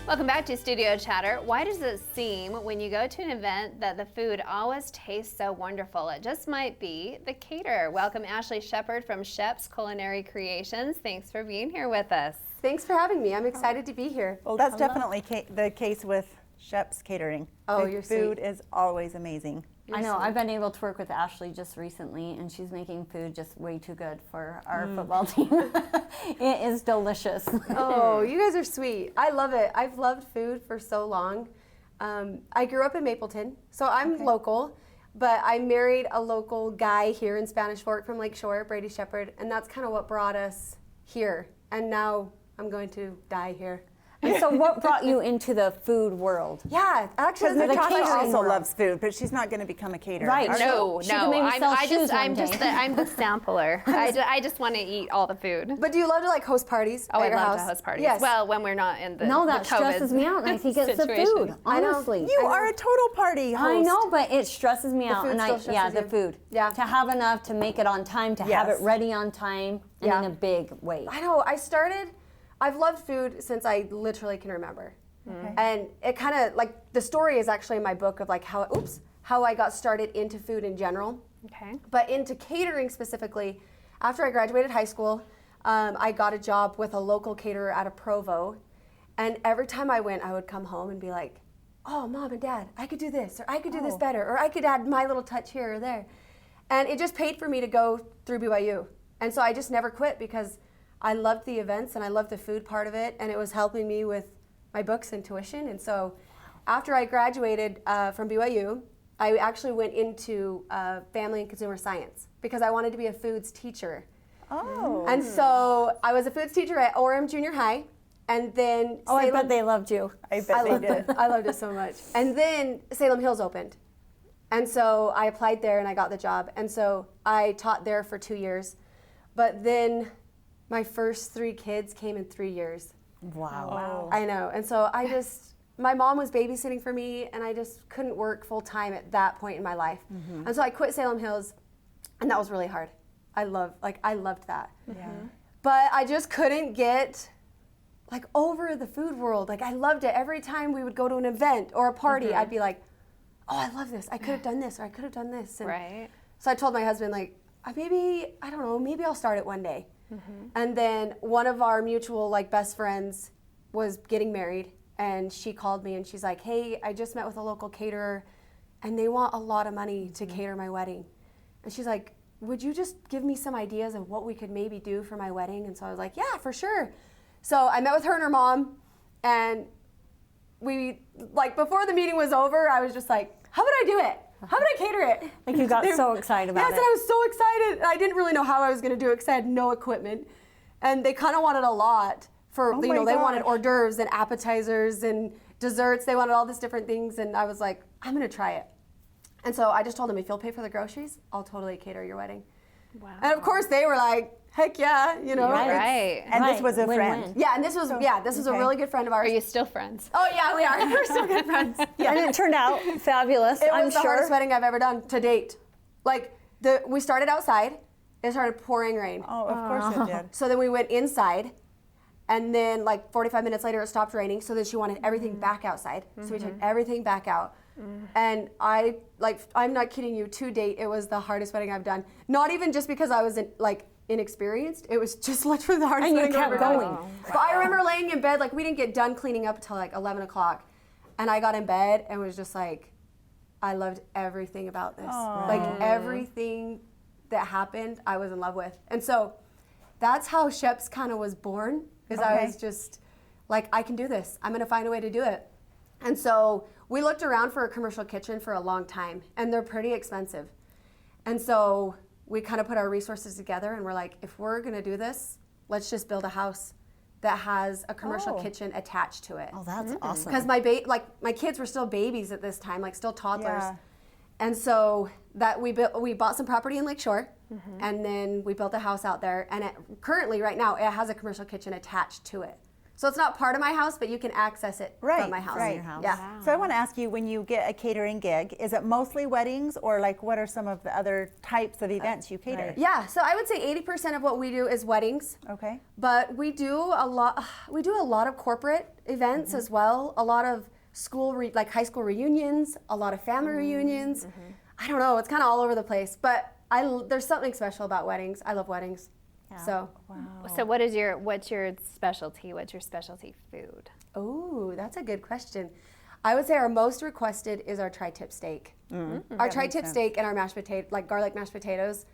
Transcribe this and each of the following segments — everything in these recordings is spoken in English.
Welcome back to Studio Chatter. Why does it seem when you go to an event that the food always tastes so wonderful? It just might be the caterer. Welcome Ashley Shepard from Sheps Culinary Creations. Thanks for being here with us. Thanks for having me. I'm excited to be here. Well, that's definitely the case with Sheps Catering. Oh, the you're food sweet. is always amazing. I know. I've been able to work with Ashley just recently, and she's making food just way too good for our football team. It is delicious. Oh, you guys are sweet. I love it. I've loved food for so long. I grew up in Mapleton, so I'm local, but I married a local guy here in Spanish Fork from Lakeshore, Brady Shepard, and that's kind of what brought us here. And now I'm going to die here. And so what brought you into the food world? Yeah, actually, Because that's Natasha catering also world. loves food, but she's not going to become a caterer. Right. Are No, She could maybe sell shoes one day. I'm the sampler. I just want to eat all the food. But do you love to like host parties Oh, at I your love house? to host parties. Yes. Well, when we're not in the No, that the COVID stresses me out, and I think it's the situation. food, I know. honestly. You are a total party host. I know, but it stresses me out. food And still stresses yeah, you. the food. Yeah. To have enough to make it on time, to have it Yes. ready on time, and Yeah. in a big way. I know. I've loved food since I literally can remember. Okay. And it kind of like the story is actually in my book of like how I got started into food in general, Okay. but into catering specifically. After I graduated high school, I got a job with a local caterer out of Provo, and every time I went, I would come home and be like, "Oh, Mom and Dad, I could do this, or I could do this better, or I could add my little touch here or there," and it just paid for me to go through BYU, and so I just never quit because I loved the events and I loved the food part of it, and it was helping me with my books and tuition. And so after I graduated from BYU, I actually went into family and consumer science because I wanted to be a foods teacher. Oh. And so I was a foods teacher at Orem Junior High, and then Oh, I bet they loved you. I bet they did. I loved it so much. And then Salem Hills opened. And so I applied there and I got the job. And so I taught there for 2 years. But then my first 3 kids came in 3 years. Wow. I know. And so my mom was babysitting for me, and I just couldn't work full time at that point in my life. And so I quit Salem Hills, and that was really hard. I loved that. Yeah. But I just couldn't get like over the food world. Like I loved it. Every time we would go to an event or a party, I'd be like, "Oh, I love this. I could have done this, or I could have done this." And Right. so I told my husband, like, maybe I'll start it one day. And then one of our mutual like best friends was getting married, and she called me and she's like, "Hey, I just met with a local caterer, and they want a lot of money to cater my wedding." And she's like, "Would you just give me some ideas of what we could maybe do for my wedding?" And so I was like, "Yeah, for sure." So I met with her and her mom, and we like before the meeting was over, I was just like, "How would I do it? How would I cater it?" Like you got so excited about Yes, it. and I was so excited. I didn't really know how I was going to do it because I had no equipment. And they kind of wanted a lot for, Oh they my wanted gosh. hors d'oeuvres and appetizers and desserts. They wanted all these different things. And I was like, I'm going to try it. And so I just told them, if you'll pay for the groceries, I'll totally cater your wedding. Wow. And of course they were like, heck yeah, you know. Right. it's- Right. And this Right. was a Win-win. friend. Yeah, and this was a okay. really good friend of Are ours. you still friends? Oh yeah, we are. We're still good friends. Yeah. And it turned out fabulous, It I'm was the sure. hardest wedding I've ever done to date. Like we started outside, it started pouring rain. Oh, of course it did. So then we went inside, and then like 45 minutes later it stopped raining. So then she wanted everything back outside. So we took everything back out. And I'm not kidding you, to date it was the hardest wedding I've done. Not even just because I was inexperienced, it was just literally the hardest And you wedding I've kept ever going. done. But I remember laying in bed, like we didn't get done cleaning up until like 11 o'clock. And I got in bed and was just like, I loved everything about this. Aw. Like everything that happened, I was in love with. And so that's how Sheps kind of was born, is I Okay. was just like, I can do this. I'm gonna find a way to do it. And so we looked around for a commercial kitchen for a long time, and they're pretty expensive. And so we kind of put our resources together and we're like, if we're gonna do this, let's just build a house that has a commercial Oh. kitchen attached to it. Oh, that's awesome. Because my kids were still babies at this time, like still toddlers. Yeah. And so that we bought some property in Lakeshore, and then we built a house out there. And currently, right now, it has a commercial kitchen attached to it. So it's not part of my house, but you can access it from my house. Right. Your house. Yeah. So I want to ask you, when you get a catering gig, is it mostly weddings, or like what are some of the other types of events you cater? right. Yeah, so I would say 80% of what we do is weddings. Okay. But we do a lot of corporate events as well. A lot of like high school reunions, a lot of family reunions. I don't know, it's kind of all over the place. But there's something special about weddings. I love weddings. Yeah. So, So what's your specialty? What's your specialty food? oh, that's a good question. I would say our most requested is our tri-tip steak. Our tri-tip steak and our mashed potato, like garlic mashed potatoes.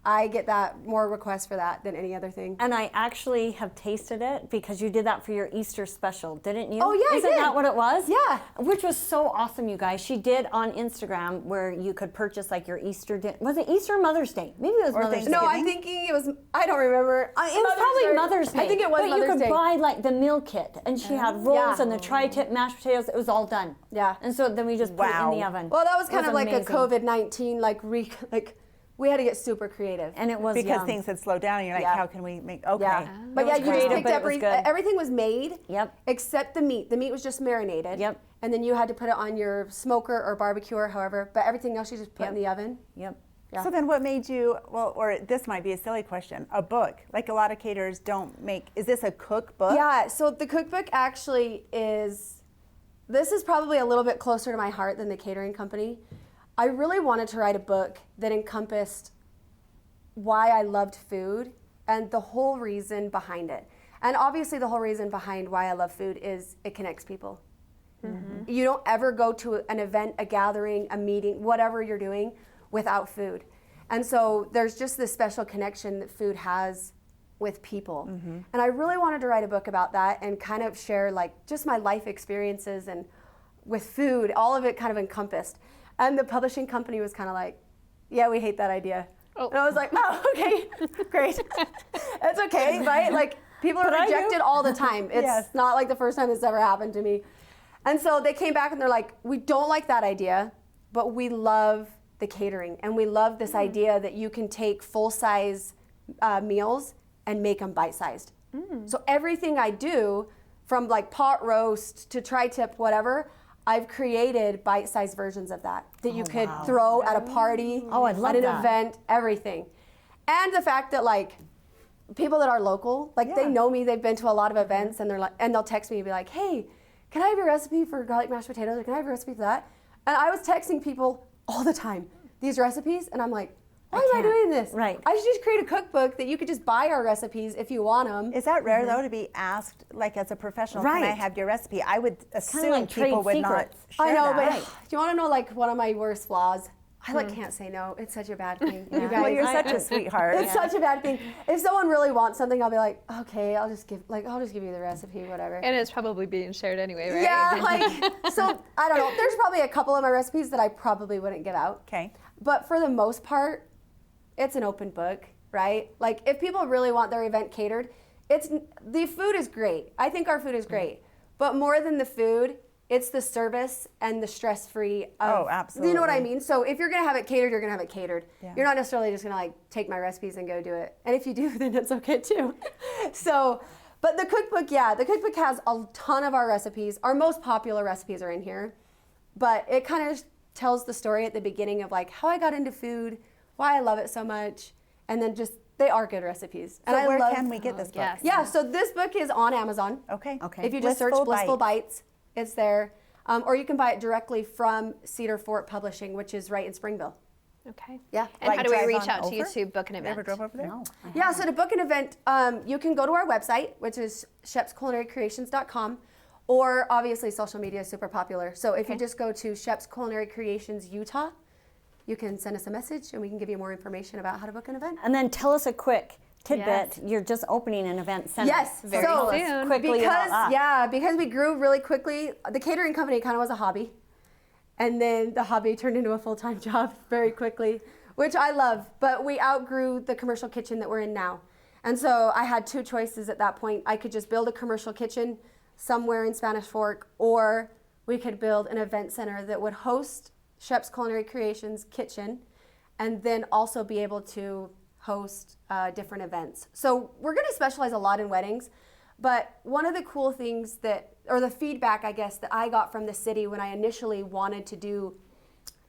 I get that more requests for that than any other thing. And I actually have tasted it because you did that for your Easter special, didn't you? Oh, yeah, I Isn't did. that what it was? Yeah. Which was so awesome, you guys. She did on Instagram where you could purchase like your Easter dinner. Was it Easter or Mother's Day? Maybe it was Or Mother's Day. No, I'm thinking it was, I don't remember. It was probably Mother's Day. I think it was but Mother's you could Day. buy like the meal kit, and she had rolls Yeah. and the tri-tip mashed potatoes. It was all done. Yeah. And so then we just put it in the Wow. oven. Well, that was It kind of like amazing. a COVID-19, we had to get super creative. And it was Because yum. things had slowed down, and you're like, Yeah. how can we make? Okay. Yeah. But It yeah, was you just creative, picked but it was good. everything was made. Yep. Except the meat. The meat was just marinated. Yep. And then you had to put it on your smoker or barbecue or however. But everything else you just put in the oven. Yep. Yeah. So then what made you, well, or this might be a silly question, a book? Like a lot of caterers don't make, is this a cookbook? Yeah, so the cookbook actually this is probably a little bit closer to my heart than the catering company. I really wanted to write a book that encompassed why I loved food and the whole reason behind it. And obviously the whole reason behind why I love food is it connects people. You don't ever go to an event, a gathering, a meeting, whatever you're doing without food. And so there's just this special connection that food has with people. And I really wanted to write a book about that and kind of share like just my life experiences and with food, all of it kind of encompassed. And the publishing company was kind of like, yeah, we hate that idea. Oh. And I was like, oh, okay, great. That's okay, right? Like people are But I do. rejected all the time. It's Yes. not like the first time this ever happened to me. And so they came back and they're like, we don't like that idea, but we love the catering. And we love this idea that you can take full-size meals and make them bite-sized. So everything I do, from like pot roast to tri-tip, whatever, I've created bite-sized versions of that you could throw at a party, Oh, I'd love at an that. event, everything. And the fact that like people that are local, like they Yeah. know me, they've been to a lot of events, and they'll text me and be like, hey, can I have your recipe for garlic mashed potatoes, or can I have your recipe for that? And I was texting people all the time these recipes, and I'm like, why am I can't. doing this? Right. I should just create a cookbook that you could just buy our recipes if you want them. Is that rare though to be asked, like as a professional, can I Right. have your recipe? I would assume like trade people would not secrets. share I know, that. but do you want to know like one of my worst flaws? I like can't say no. It's such a bad thing. You guys, Well, you're I- such a sweetheart. It's such a bad thing. If someone really wants something, I'll be like, okay, I'll just give you the recipe, whatever. And it's probably being shared anyway, right? Yeah, like so. I don't know. There's probably a couple of my recipes that I probably wouldn't give out. Okay. But for the most part, it's an open book, right? Like if people really want their event catered, the food is great. I think our food is great. But more than the food, it's the service and the stress-free. Oh, You know what I absolutely. mean? So if you're gonna have it catered, you're gonna have it catered. Yeah. You're not necessarily just gonna like take my recipes and go do it. And if you do, then it's okay too. So, but the cookbook, yeah, the cookbook has a ton of our recipes. Our most popular recipes are in here, but it kind of tells the story at the beginning of like how I got into food, why I love it so much, and then just they are good recipes. So and where I love, can we get this book? yes. Yeah, so this book is on Amazon. Okay. Okay. If you just search Blissful Bites, it's there. Or you can buy it directly from Cedar Fort Publishing, which is right in Springville. Okay. Yeah. And Like how do we drive reach on out to you over? to book an You event? ever drove over there? No. Yeah, so to book an event, you can go to our website, which is shepsculinarycreations.com, or obviously social media is super popular. So if you just go to Sheps Culinary Creations Utah, you can send us a message and we can give you more information about how to book an event. And then tell us a quick tidbit. Yes. You're just opening an event center. Yes, Very so soon. quickly about that. because we grew really quickly, the catering company kind of was a hobby. And then the hobby turned into a full-time job very quickly, which I love. But we outgrew the commercial kitchen that we're in now. And so I had two choices at that point. I could just build a commercial kitchen somewhere in Spanish Fork, or we could build an event center that would host Sheps Culinary Creations kitchen and then also be able to host different events. So we're going to specialize a lot in weddings, But one of the cool things or the feedback, I guess, that I got from the city when I initially wanted to do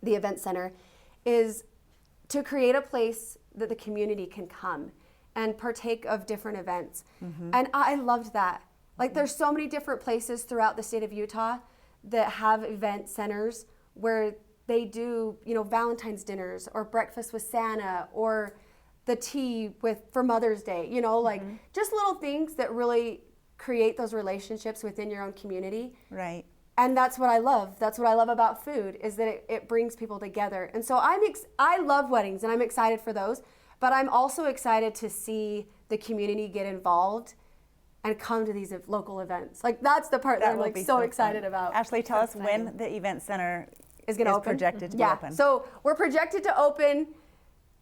the event center is to create a place that the community can come and partake of different events. And I loved that. Like, there's so many different places throughout the state of Utah that have event centers where they do, Valentine's dinners or breakfast with Santa or the tea for Mother's Day, like just little things that really create those relationships within your own community. Right. And that's what I love. That's what I love about food, is that it brings people together. And so I love weddings, and I'm excited for those, but I'm also excited to see the community get involved and come to these local events. Like, that's the part that I'm like so excited about. Ashley, tell us when the event center is going to open. Projected to be open. So we're projected to open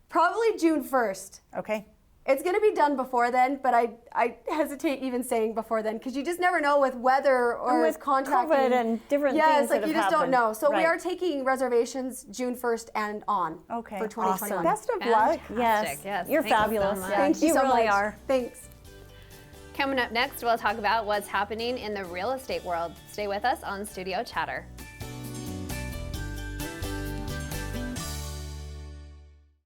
probably June 1st. Okay. It's going to be done before then, but I hesitate even saying before then, because you just never know with weather or and with contracting. COVID and different things Yes, like that you have just don't happened. know. So we Right. are taking reservations June 1st and on Okay. for 2021. Awesome. Best of luck. Fantastic. Yes, Yes, you're thank you so fabulous. much. Thank you so really much. are. Thanks. Coming up next, we'll talk about what's happening in the real estate world. Stay with us on Studio Chatter.